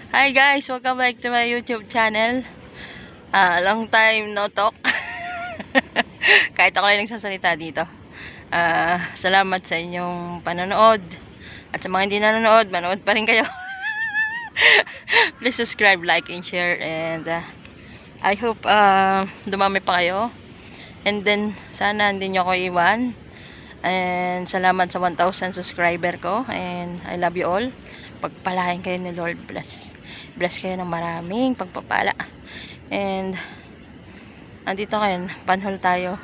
Hi guys, welcome back to my YouTube channel. Long time no talk. Kahit ako lang nagsasalita dito. Salamat sa inyong panonood. At sa mga hindi nanonood, manood pa rin kayo. Please subscribe, like, and share. And I hope dumami pa kayo. And then, sana hindi nyo ako iwan. And salamat sa 1,000 subscriber ko. And I love you all. Pagpalain kayo ni Lord. Bless kayo ng maraming pagpapala. And andito ngayon, panhol tayo.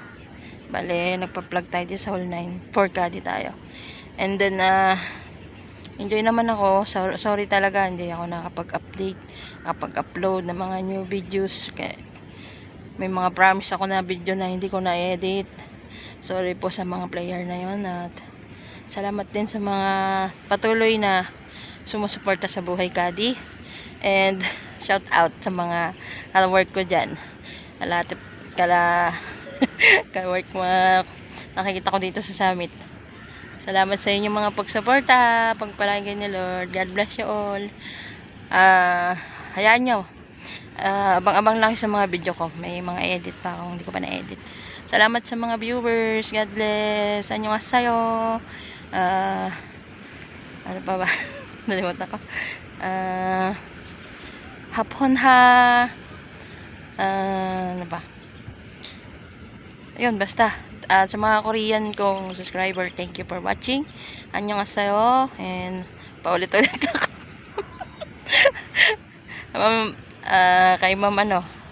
Bale, nagpa-plug tayo sa hole 9. 4K tayo. And then, enjoy naman ako. Sorry talaga, hindi ako nakapag-update, nakapag-upload ng mga new videos. Kaya, may mga promise ako na video na hindi ko na-edit. Sorry po sa mga player na yon. At salamat din sa mga patuloy na sumusuporta sa Buhay Kadi. And shout out sa mga ka-work ko dyan. Ka-work mga nakikita ko dito sa summit. Salamat sa inyo mga pagsuporta. Pagpalagay ni Lord. God bless you all. Hayaan nyo. Abang-abang lang sa mga video ko. May mga edit pa ako. Hindi ko pa na-edit. Salamat sa mga viewers. God bless. Annyeong haseyo. Ano pa ba? Nalimutan ko. Hapon ha. Ano ba? Ayun, basta. Sa mga Korean kong subscriber, thank you for watching. Annyeong haseyo. And paulit-ulit ako. Kay Ma'am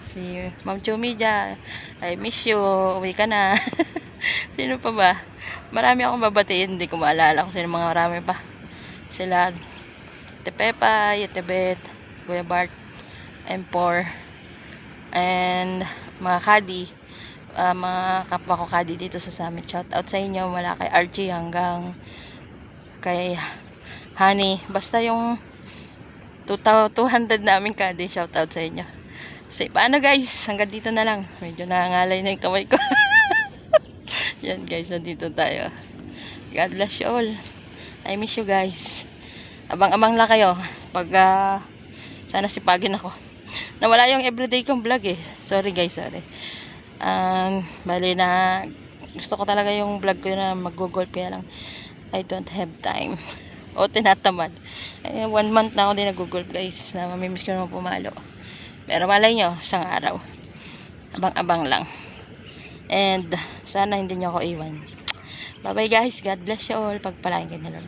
si Ma'am Chumija, I miss you. Uwi ka na. Sino pa ba? Marami akong babatiin. Hindi ko maalala kung sino mga marami pa. Sila Tepepa, Yetebet, Kuya Bart, M4, and mga kadi, mga kapwa ko kadi dito sa summit. Shout out sa inyo, mula kay Archie hanggang kay Honey. Basta yung 200 namin kadi, shout out sa inyo. So, paano guys? Hanggang dito na lang. Medyo nangangalay na yung kamay ko. Yan guys, nandito tayo. God bless you all. I miss you guys. Abang-abang lang kayo. Pag sana sipagin ako. Nawala yung everyday kong vlog eh. Sorry guys, sorry. Bali na gusto ko talaga yung vlog ko na mag-golf kaya lang I don't have time. O tinatamad. 1 month na ako din nag-golf guys. Na mamimiss ko naman pumalo. Pero malay nyo, isang araw. Abang-abang lang. And sana hindi nyo ako iwan. Bye bye guys. God bless you all. Pagpalain kayo na lang.